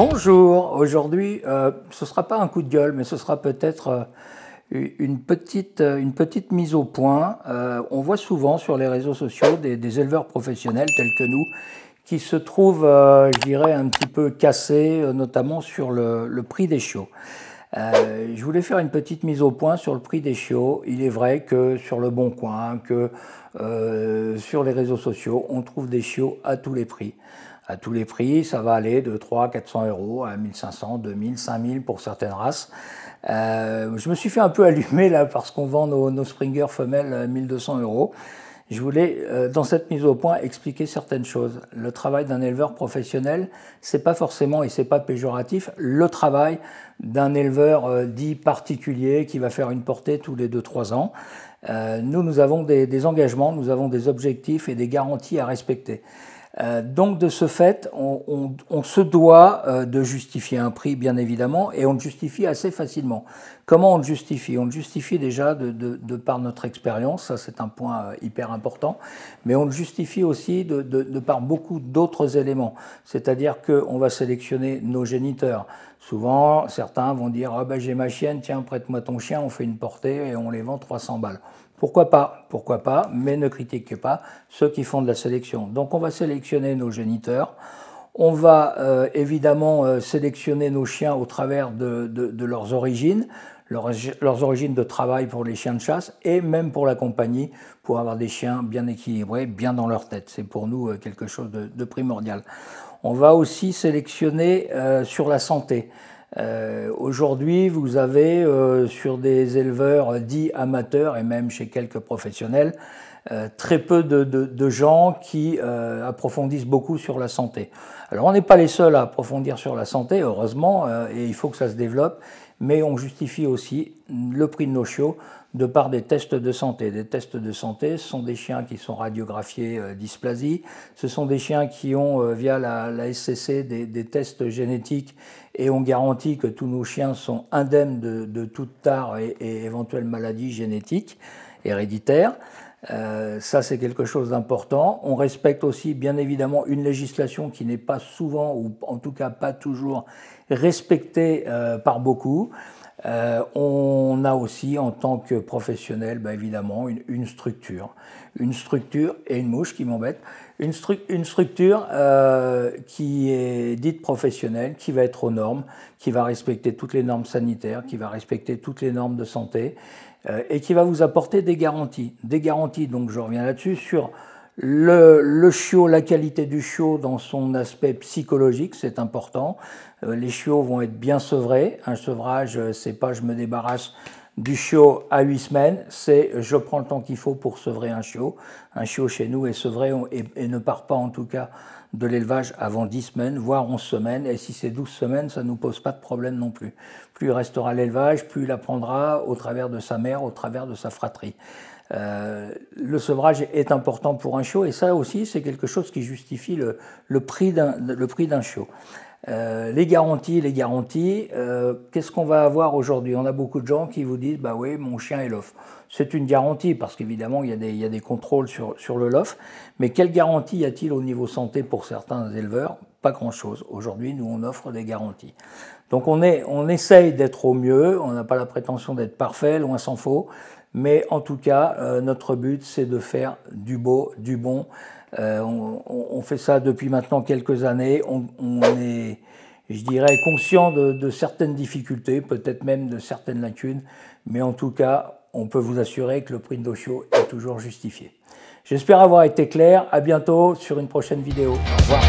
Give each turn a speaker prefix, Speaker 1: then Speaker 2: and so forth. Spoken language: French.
Speaker 1: Bonjour, aujourd'hui ce ne sera pas un coup de gueule, mais ce sera peut-être une petite mise au point. On voit souvent sur les réseaux sociaux des éleveurs professionnels tels que nous qui se trouvent, je dirais, un petit peu cassés, notamment sur le prix des chiots. Je voulais faire une petite mise au point sur le prix des chiots. Il est vrai que sur le Bon Coin, que sur les réseaux sociaux, on trouve des chiots à tous les prix. À tous les prix, ça va aller de 300 à 400 euros à 1500, 2000, 5000 pour certaines races. Je me suis fait un peu allumer là parce qu'on vend nos Springer femelles à 1200 euros. Je voulais, dans cette mise au point, expliquer certaines choses. Le travail d'un éleveur professionnel, c'est pas forcément, et c'est pas péjoratif, le travail d'un éleveur dit particulier qui va faire une portée tous les 2-3 ans. Nous avons des engagements, nous avons des objectifs et des garanties à respecter. Donc de ce fait, on se doit de justifier un prix, bien évidemment, et on le justifie assez facilement. Comment on le justifie? On le justifie déjà de par notre expérience, ça c'est un point hyper important, mais on le justifie aussi de par beaucoup d'autres éléments. C'est-à-dire qu'on va sélectionner nos géniteurs. Souvent, certains vont dire « Ah ben j'ai ma chienne, tiens, prête-moi ton chien, on fait une portée et on les vend 300 balles ». Pourquoi pas, mais ne critiquez pas ceux qui font de la sélection. Donc on va sélectionner nos géniteurs, on va évidemment sélectionner nos chiens au travers de leurs origines, leurs origines de travail pour les chiens de chasse et même pour la compagnie, pour avoir des chiens bien équilibrés, bien dans leur tête. C'est pour nous quelque chose de primordial. On va aussi sélectionner sur la santé. Aujourd'hui, vous avez sur des éleveurs dits amateurs et même chez quelques professionnels, très peu de gens qui approfondissent beaucoup sur la santé. Alors on n'est pas les seuls à approfondir sur la santé, heureusement, et il faut que ça se développe, mais on justifie aussi le prix de nos chiots de par des tests de santé. Des tests de santé, ce sont des chiens qui sont radiographiés dysplasie, ce sont des chiens qui ont, via la SCC, des tests génétiques et on garantit que tous nos chiens sont indemnes de toute tare et éventuelle maladie génétique, héréditaire. Ça, c'est quelque chose d'important. On respecte aussi, bien évidemment, une législation qui n'est pas souvent, ou en tout cas pas toujours, respectée par beaucoup. On a aussi, en tant que professionnel, évidemment, une structure et une mouche qui m'embête. Une structure qui est dite professionnelle, qui va être aux normes, qui va respecter toutes les normes sanitaires, qui va respecter toutes les normes de santé et qui va vous apporter des garanties. Des garanties, donc je reviens là-dessus, sur le chiot, la qualité du chiot dans son aspect psychologique, c'est important. Les chiots vont être bien sevrés. Un sevrage, c'est pas je me débarrasse du chiot à 8 semaines, c'est je prends le temps qu'il faut pour sevrer un chiot. Un chiot chez nous est sevré et ne part pas en tout cas de l'élevage avant 10 semaines, voire 11 semaines. Et si c'est 12 semaines, ça ne nous pose pas de problème non plus. Plus il restera à l'élevage, plus il apprendra au travers de sa mère, au travers de sa fratrie. Le sevrage est important pour un chiot et ça aussi c'est quelque chose qui justifie le prix d'un chiot. Les garanties, qu'est-ce qu'on va avoir aujourd'hui? On a beaucoup de gens qui vous disent bah oui, mon chien est LOF. C'est une garantie parce qu'évidemment il y a des contrôles sur le LOF, mais quelle garantie y a-t-il au niveau santé pour certains éleveurs? Pas grand-chose. Aujourd'hui, nous on offre des garanties. Donc on essaye d'être au mieux, on n'a pas la prétention d'être parfait, loin s'en faut, mais en tout cas notre but c'est de faire du beau, du bon. On fait ça depuis maintenant quelques années, on est, je dirais, conscient de certaines difficultés, peut-être même de certaines lacunes, mais en tout cas, on peut vous assurer que le prix de nos chiots est toujours justifié. J'espère avoir été clair, à bientôt sur une prochaine vidéo. Au revoir.